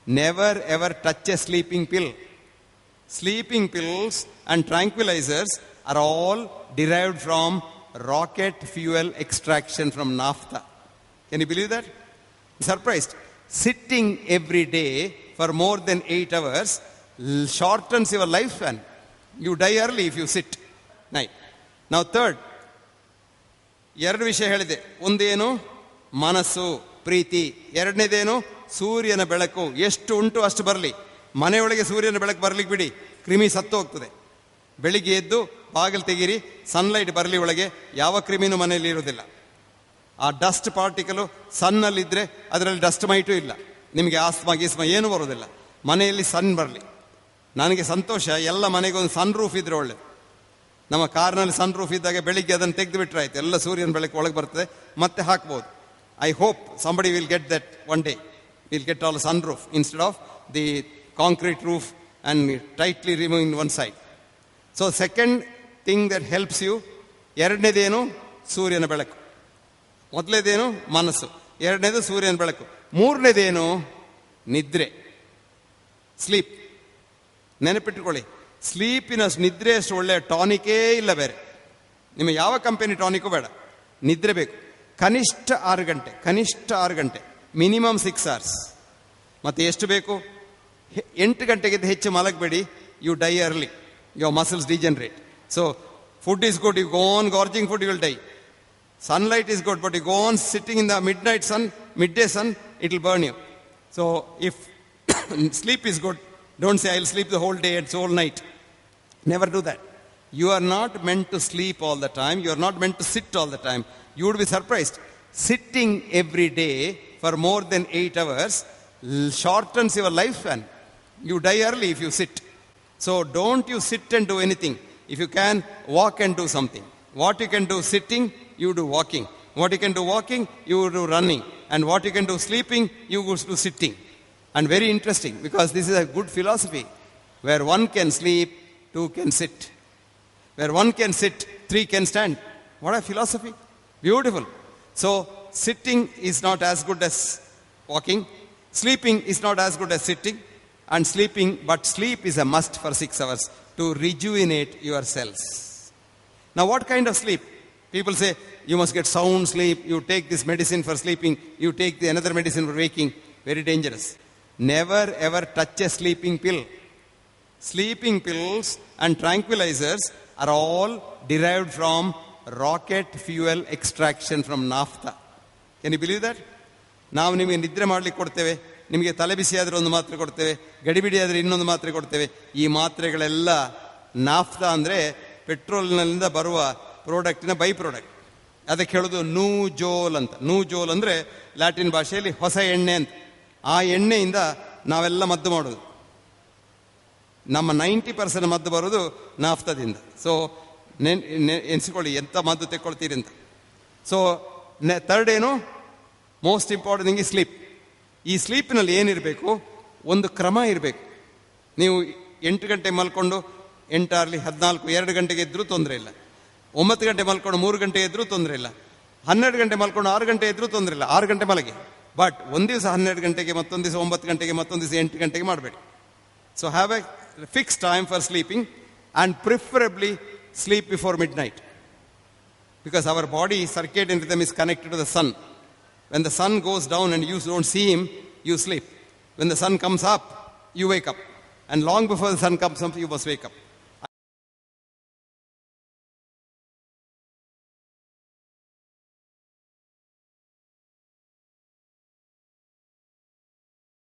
never ever touch a sleeping pill. Sleeping pills and tranquilizers are all derived from rocket fuel extraction from naphtha. Can you believe that? Surprised. Sitting every day for more than 8 hours shortens your lifespan. You die early if you sit. Now third, ಎರಡು ವಿಷಯ ಹೇಳಿದೆ. ಒಂದೇನು ಮನಸ್ಸು, ಪ್ರೀತಿ. ಎರಡನೇದೇನು ಸೂರ್ಯನ ಬೆಳಕು. ಎಷ್ಟು ಉಂಟು ಅಷ್ಟು ಬರಲಿ. ಮನೆಯೊಳಗೆ ಸೂರ್ಯನ ಬೆಳಕು ಬರ್ಲಿಕ್ಕೆ ಬಿಡಿ, ಕ್ರಿಮಿ ಸತ್ತು ಹೋಗ್ತದೆ. ಬೆಳಿಗ್ಗೆ ಎದ್ದು ಬಾಗಿಲು ತೆಗೀರಿ, ಸನ್ಲೈಟ್ ಬರಲಿ ಒಳಗೆ, ಯಾವ ಕ್ರಿಮಿನೂ ಮನೆಯಲ್ಲಿ ಇರೋದಿಲ್ಲ. ಆ ಡಸ್ಟ್ ಪಾರ್ಟಿಕಲು ಸನ್ನಲ್ಲಿದ್ದರೆ ಅದರಲ್ಲಿ ಡಸ್ಟ್ ಮೈಟು ಇಲ್ಲ, ನಿಮಗೆ ಆಸ್ಮಾ ಗೀಸ್ಮಾ ಏನೂ ಬರೋದಿಲ್ಲ. ಮನೆಯಲ್ಲಿ ಸನ್ ಬರಲಿ. ನನಗೆ ಸಂತೋಷ, ಎಲ್ಲ ಮನೆಗೊಂದು ಸನ್ ರೂಫ್ ಇದ್ರೆ ಒಳ್ಳೆ. ನಮ್ಮ ಕಾರ್ನಲ್ಲಿ ಸನ್ ರೂಫ್ ಇದ್ದಾಗ ಬೆಳಿಗ್ಗೆ ಅದನ್ನು ತೆಗೆದು ಬಿಟ್ಟರೆ ಆಯ್ತು, ಎಲ್ಲ ಸೂರ್ಯನ ಬೆಳಕು ಒಳಗೆ ಬರ್ತದೆ, ಮತ್ತೆ ಹಾಕ್ಬೋದು. I hope somebody will get that one day. We'll get all sun roof instead of the concrete roof and tightly removing one side. So second thing that helps you, ಎರಡನೇದೇನು ಸೂರ್ಯನ ಬೆಳಕು, ಮೊದಲೇದೇನು ಮನಸ್ಸು, ಎರಡನೇದು ಸೂರ್ಯನ ಬೆಳಕು, ಮೂರನೇದೇನು ನಿದ್ರೆ, ಸ್ಲೀಪ್. ನೆನಪಿಟ್ಟುಕೊಳ್ಳಿ, ಸ್ಲೀಪಿನ ನಿದ್ರೆ ಅಷ್ಟು ಒಳ್ಳೆಯ ಟಾನಿಕೇ ಇಲ್ಲ ಬೇರೆ. ನಿಮಗೆ ಯಾವ ಕಂಪನಿ ಟಾನಿಕ್ಕು ಬೇಡ, ನಿದ್ರೆ ಬೇಕು. ಕನಿಷ್ಠ 6 ಗಂಟೆ, ಕನಿಷ್ಠ 6 ಗಂಟೆ, ಮಿನಿಮಮ್ 6 hours. ಮತ್ತು ಎಷ್ಟು ಬೇಕು? 8 ಗಂಟೆಗಿಂತ ಹೆಚ್ಚು ಮಲಗಬೇಡಿ, you die early, your muscles degenerate. So food is good, you go on gorging food, you will die. Sunlight is good, but you go on sitting in the midnight sun, midday sun, it will burn you. So if sleep is good, don't say I'll sleep the whole day and whole night. Never do that. You are not meant to sleep all the time. You are not meant to sit all the time. You would be surprised. Sitting every day for more than 8 hours shortens your lifespan. You die early if you sit. So don't you sit and do anything. If you can, walk and do something. What you can do sitting, you do walking. What you can do walking, you do running. And what you can do sleeping, you go do sitting. And very interesting, because this is a good philosophy. Where one can sleep, 2 can sit. Where 1 can sit, 3 can stand. What a philosophy. Beautiful. So sitting is not as good as walking. Sleeping is not as good as sitting. And sleeping, but sleep is a must for 6 hours to rejuvenate your cells. Now what kind of sleep? People say, you must get sound sleep, you take this medicine for sleeping, you take the another medicine for waking. Very dangerous. Never ever touch a sleeping pill. Sleeping pills and tranquilizers are all derived from rocket fuel extraction from naphtha. Can you believe that? ನಾವು ನಿಮಗೆ ನಿದ್ರೆ ಮಾಡಲಿಕ್ಕೆ ಕೊಡ್ತೇವೆ, ನಿಮಗೆ ತಲೆ ಬಿಸಿ ಆದರೆ ಒಂದು ಮಾತ್ರೆ ಕೊಡ್ತೇವೆ, ಗಡಿಬಿಡಿ ಆದರೆ ಇನ್ನೊಂದು ಮಾತ್ರೆ ಕೊಡ್ತೇವೆ. ಈ ಮಾತ್ರೆಗಳೆಲ್ಲ ನಾಫ್ತಾ ಅಂದರೆ ಪೆಟ್ರೋಲ್ನಿಂದ ಬರುವ ಪ್ರಾಡಕ್ಟಿನ ಬೈ ಪ್ರಾಡಕ್ಟ್. ಅದಕ್ಕೆ ಹೇಳೋದು ನೂಜೋಲ್ ಅಂತ. ನೂಜೋಲ್ ಅಂದರೆ ಲ್ಯಾಟಿನ್ ಭಾಷೆಯಲ್ಲಿ ಹೊಸ ಎಣ್ಣೆ ಅಂತ. ಆ ಎಣ್ಣೆಯಿಂದ ನಾವೆಲ್ಲ ಮದ್ದು ಮಾಡೋದು. ನಮ್ಮ 90% ಮದ್ದು ಬರೋದು ನಾಫ್ತಾದಿಂದ. ಸೊ ಎನಿಸಿಕೊಳ್ಳಿ ಎಂಥ ಮದ್ದು ತೆಕ್ಕೊಳ್ತೀರಿ ಅಂತ. ಸೊ ಥರ್ಡ್ ಏನು, ಮೋಸ್ಟ್ ಇಂಪಾರ್ಟೆಂಟ್ ಥಿಂಗ್ ಈ ಸ್ಲೀಪ್. ಈ ಸ್ಲೀಪಿನಲ್ಲಿ ಏನಿರಬೇಕು, ಒಂದು ಕ್ರಮ ಇರಬೇಕು. ನೀವು 8 ಗಂಟೆ ಮಲ್ಕೊಂಡು 8 ಆಗಲಿ 14, 2 ಗಂಟೆಗೆ ಎದ್ದರೂ ತೊಂದರೆ ಇಲ್ಲ. 9 ಗಂಟೆ ಮಲ್ಕೊಂಡು 3 ಗಂಟೆ ಎದ್ರೂ ತೊಂದರೆ ಇಲ್ಲ. 12 ಗಂಟೆ ಮಲ್ಕೊಂಡು 6 ಗಂಟೆ ಎದ್ರೂ ತೊಂದರೆ ಇಲ್ಲ. 6 ಗಂಟೆ ಮಲಗಿ. ಬಟ್ ಒಂದು ದಿವಸ 12 ಗಂಟೆಗೆ, ಮತ್ತೊಂದು ದಿವಸ 9 ಗಂಟೆಗೆ, ಮತ್ತೊಂದು ದಿವಸ 8 ಗಂಟೆಗೆ ಮಾಡಬೇಡಿ. So have A fix time for sleeping and preferably sleep before midnight, because our body circadian rhythm is connected to the sun. When the sun goes down and you don't see him, you sleep. When the sun comes up, you wake up, and long before the sun comes up, you must wake up.